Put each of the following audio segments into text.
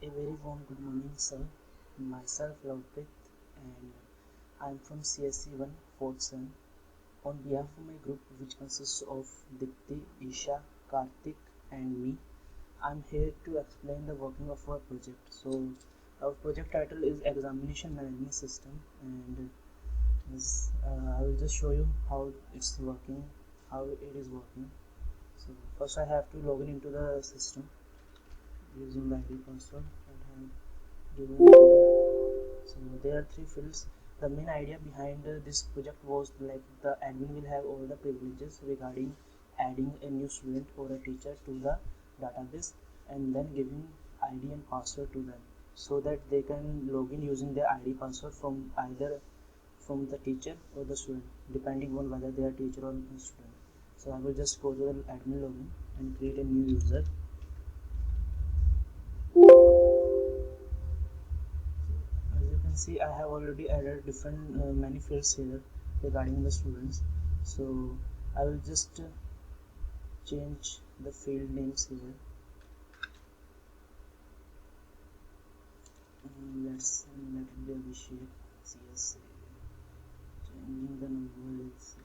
A very warm good morning, sir. Myself, Lovepreet, and I'm from CSC 1 4th Sem. On behalf of my group, which consists of Dipti, Isha, Karthik, and me, I'm here to explain the working of our project. So, our project title is Examination Management System, and I will just show you how it's working, how it is working. So, first I have to log in into the system using the ID password that I have given here. So there are three fields. The main idea behind this project was like the admin will have all the privileges regarding adding a new student or a teacher to the database and then giving ID and password to them so that they can log in using their ID password from either from the teacher or the student depending on whether they are teacher or student. So I will just go to the admin login and create a new user. As you can see, I have already added different many fields here regarding the students. So I will just change the field names here. Let it be Abhishek. CSA. Changing the number is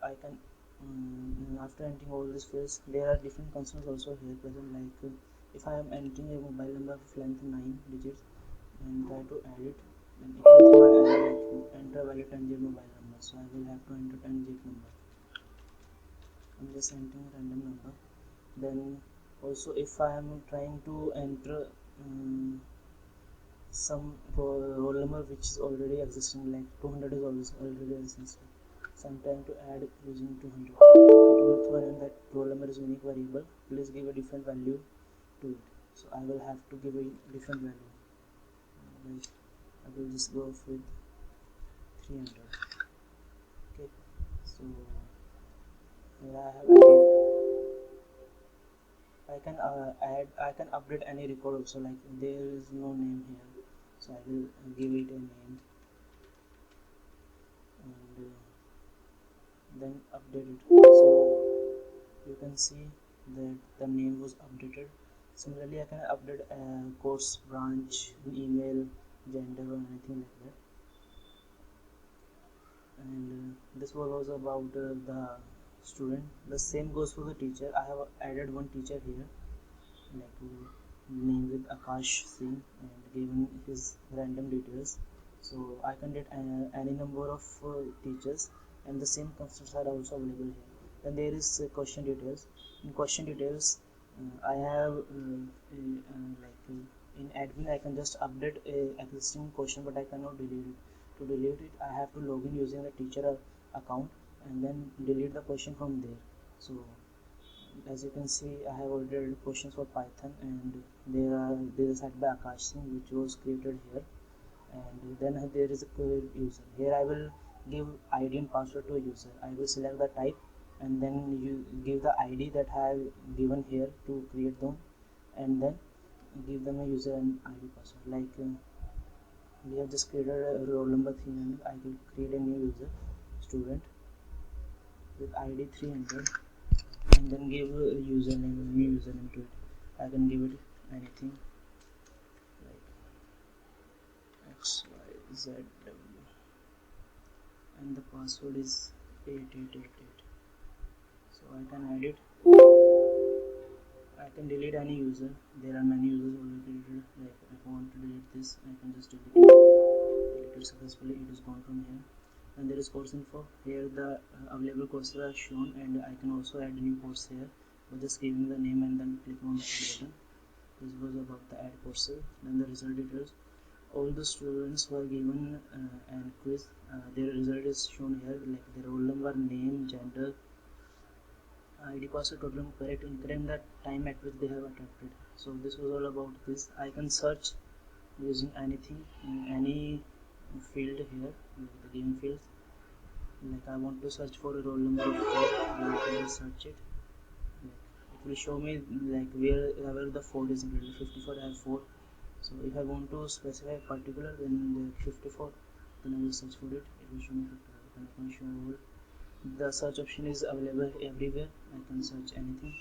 I can after entering all these fields, there are different concerns also here present. If I am entering a mobile number of length 9 digits and try to add it, then it will enter valid 10-digit mobile number. So I will have to enter 10-digit number. I'm just entering a random number. Then also if I am trying to enter some roll number which is already existing, like 200 is already existing. So I'm trying to add using 200. It will throw in that roll number is unique variable. Please give a different value to it. So I will have to give a different value. Like I will just go with 300. Okay. So here I have added. I can update any record also. Like there is no name here, so I will give it a name and then update it. So you can see that the name was updated. Similarly, I can update course, branch, email, gender, or anything like that. And this was also about the student. The same goes for the teacher. I have added one teacher here, like name with Akash Singh, and given his random details. So I can get any number of teachers, and the same constants are also available here. Then there is question details. In question details, I have in admin I can just update a existing question, but I cannot delete it. To delete it, I have to log in using the teacher account and then delete the question from there. So as you can see, I have already questions for Python, and there is set by Akash Singh, which was created here, and then there is a user. Here I will give ID and password to a user. I will select the type, and then you give the ID that I have given here to create them, and then give them a user and ID password. We have just created a roll number 300. I will create a new user, student, with ID 300. And then give a username, a new username to it. I can give it anything like XYZW, and the password is 8888. So I can add it. I can delete any user. There are many users already deleted. Like if I want to delete this, I can just delete it. Delete it successfully. It is gone from here. And there is course info. Here the available courses are shown, and I can also add new course here by just giving the name and then clicking on the add button. This was about the add courses. Then the result details. All the students were given and quiz. Their result is shown here, like their roll number, name, gender, ID, password, total correct, incorrect, and the time at which they have attempted. So this was all about this. I can search using anything in any field here, like the given fields. Like I want to search for a roll number of 4, then I can just search it. Like it will show me like wherever the 4 is included. 54 I have 4, So if I want to specify a particular, then the 54, then I will search for it. It will show me 54. Then I can show all. The search option is available everywhere. I can search anything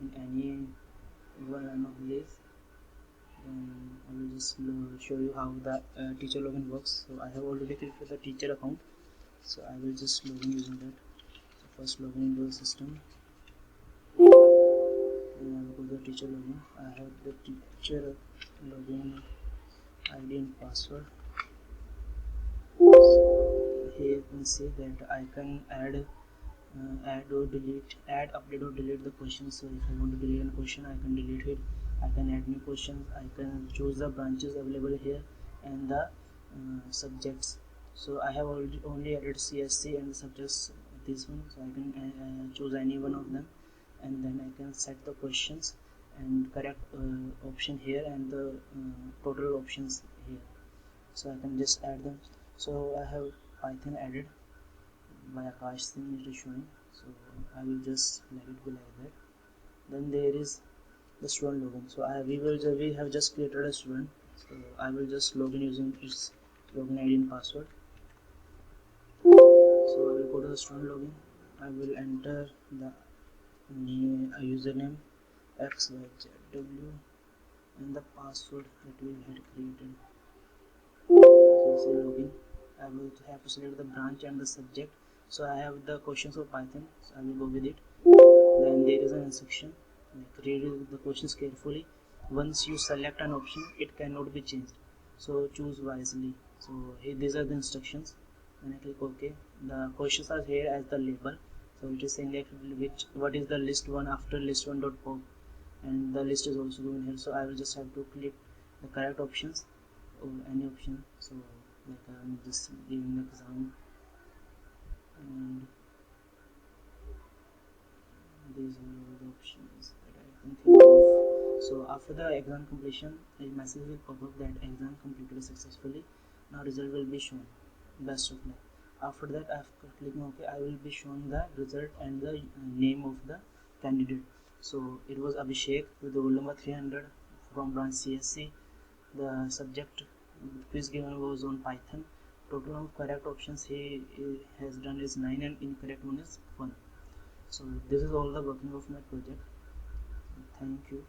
in any one of these. Then I will just show you how the teacher login works. So I have already created the teacher account, so I will just login using that. So first login into the system, and I will go to the teacher login. I have the teacher login ID and password. So here you can see that I can add or delete, add, update or delete the questions. So if I want to delete a question, I can delete it. I can add new questions. I can choose the branches available here and the subjects. So I have already only added CSC and the subjects, this one, so I can choose any one of them, and then I can set the questions and correct option here and the total options here. So I can just add them. So I have Python added by Akash thing it is showing, so I will just let it be like that. Then there is the student login. So we have just created a student, so I will just login using its login ID and password. So I will go to the student login. I will enter the username xyzw and the password that we had created. So say login. I will have to select the branch and the subject. So I have the questions of Python, so I will go with it. Then there is an instruction, like read the questions carefully. Once you select an option, it cannot be changed, so choose wisely. So here these are the instructions. When I click OK, the questions are here as the label. So it is saying that what is the list one after list1.pop, and the list is also given here. So I will just have to click the correct options or any option. So like I'm just giving the exam, and these are all the options that I can think of. So after the exam completion, a message will pop up that exam completed successfully. Now result will be shown. Best of luck. After that, after clicking OK, I will be shown the result and the name of the candidate. So it was Abhishek with the roll number 300 from branch CSC. The subject quiz given was on Python. Total of correct options he has done is 9 and incorrect one is 1. So this is all the working of my project. Thank you.